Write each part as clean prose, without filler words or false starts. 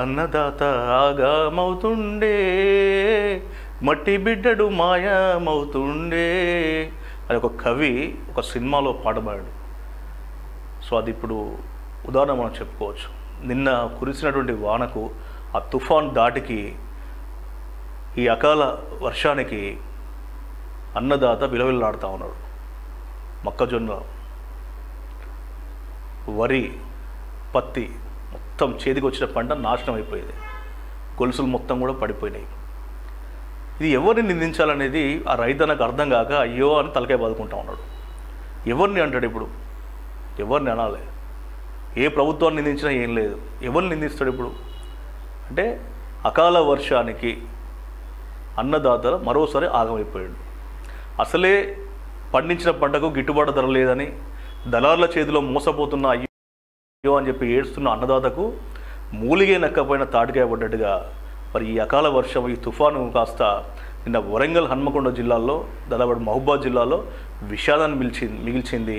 అన్నదాత ఆగామవుతుండే, మట్టి బిడ్డడు మాయమవుతుండే అని ఒక కవి ఒక సినిమాలో పాడబాడు. సో అది ఇప్పుడు ఉదాహరణ మనం చెప్పుకోవచ్చు. నిన్న కురిసినటువంటి వానకు, ఆ తుఫాన్ దాటికి, ఈ అకాల వర్షానికి అన్నదాత విలవిల్లాడుతూ ఉన్నాడు. మొక్కజొన్న, వరి, పత్తి మొత్తం చేతికి వచ్చిన పంట నాశనం అయిపోయింది. గొలుసులు మొత్తం కూడా పడిపోయినాయి. ఇది ఎవరిని నిందించాలనేది ఆ రైతన్నకు అర్థం కాక అయ్యో అని తలకాయ బాదుకుంటా ఉన్నాడు. ఎవరిని అంటాడు ఇప్పుడు? ఎవరిని అనాలి? ఏ ప్రభుత్వాన్ని నిందించినా ఏం లేదు. ఎవరిని నిందిస్తాడు ఇప్పుడు? అంటే అకాల వర్షానికి అన్నదాత మరోసారి ఆగమైపోయాడు. అసలే పండించిన పంటకు గిట్టుబాటు ధర లేదని దళారుల చేతిలో మోసపోతున్న అయ్యో అని చెప్పి ఏడుస్తున్న అన్నదాతకు మూలిగే నక్కపోయిన తాటికాయ పడ్డట్టుగా మరి ఈ అకాల వర్షం, ఈ తుఫాను కాస్త నిన్న వరంగల్, హన్మకొండ జిల్లాల్లో, దాదాపు మహబూబాద్ జిల్లాలో విషాదాన్ని మిగిల్చింది.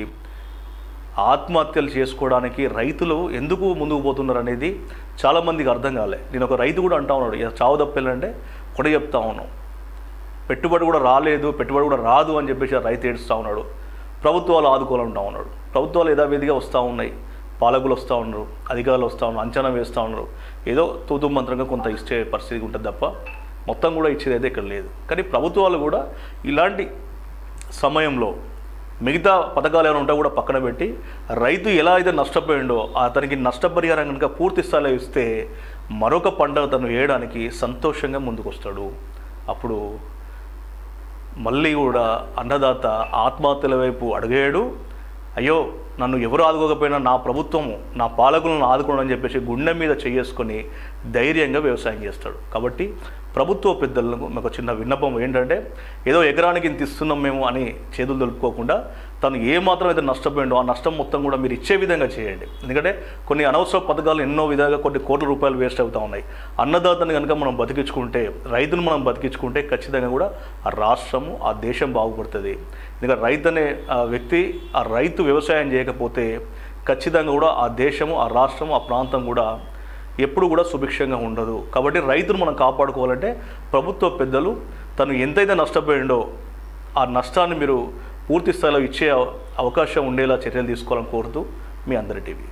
ఆత్మహత్యలు చేసుకోవడానికి రైతులు ఎందుకు ముందుకు పోతున్నారు అనేది చాలామందికి అర్థం కాలే. నేను ఒక రైతు కూడా అంటా ఉన్నాడు, చావు తప్పేళ్ళంటే కూడా చెప్తా ఉన్నాం, పెట్టుబడి కూడా రాలేదు, పెట్టుబడి కూడా రాదు అని చెప్పేసి రైతు ఏడుస్తూ ఉన్నాడు. ప్రభుత్వాలు ఆదుకోవాలంటా ఉన్నాడు. ప్రభుత్వాలు యథావిధిగా వస్తూ ఉన్నాయి, పాలకులు వస్తూ ఉన్నారు, అధికారులు వస్తూ ఉన్నారు, అంచనా వేస్తూ ఉన్నారు. ఏదో తూతు మంత్రంగా కొంత ఇచ్చే పరిస్థితి ఉంటుంది తప్ప మొత్తం కూడా ఇచ్చేది అయితే ఇక్కడ లేదు. కానీ ప్రభుత్వాలు కూడా ఇలాంటి సమయంలో మిగతా పథకాలు ఏమైనా ఉంటే కూడా పక్కన పెట్టి రైతు ఎలా అయితే నష్టపోయిండో అతనికి నష్టపరిహారం కనుక పూర్తి స్థాయిలో ఇస్తే మరొక పంట తను వేయడానికి సంతోషంగా ముందుకు వస్తాడు. అప్పుడు మళ్ళీ కూడా అన్నదాత ఆత్మహత్యల వైపు అడిగాడు. అయ్యో నన్ను ఎవరు ఆదుకోకపోయినా నా ప్రభుత్వము, నా పాలకులను ఆదుకోవడం అని చెప్పేసి గుండె మీద చేసుకొని ధైర్యంగా వ్యవసాయం చేస్తాడు. కాబట్టి ప్రభుత్వ పెద్దలకు మాకు చిన్న విన్నపం ఏంటంటే, ఏదో ఎకరానికి ఇంత ఇస్తున్నాం మేము అని చేతులు దులుపుకోకుండా తను ఏమాత్రం అయితే నష్టపోయిండో ఆ నష్టం మొత్తం కూడా మీరు ఇచ్చే విధంగా చేయండి. ఎందుకంటే కొన్ని అనవసర పథకాలు ఎన్నో విధాలుగా కొన్ని కోట్ల రూపాయలు వేస్ట్ అవుతూ ఉన్నాయి. అన్నదాతని కనుక మనం బతికించుకుంటే, రైతును మనం బతికించుకుంటే ఖచ్చితంగా కూడా ఆ రాష్ట్రము, ఆ దేశం బాగుపడుతుంది. ఎందుకంటే రైతు అనే వ్యక్తి, ఆ రైతు వ్యవసాయం చేయకపోతే ఖచ్చితంగా కూడా ఆ దేశము, ఆ రాష్ట్రము, ఆ ప్రాంతం కూడా ఎప్పుడు కూడా సుభిక్షంగా ఉండదు. కాబట్టి రైతును మనం కాపాడుకోవాలంటే ప్రభుత్వ పెద్దలు తను ఎంతైతే నష్టపోయిండో ఆ నష్టాన్ని మీరు పూర్తి స్థాయిలో ఇచ్చే అవకాశం ఉండేలా చర్యలు తీసుకోవాలని కోరుతూ మీ అందరి టీవీ.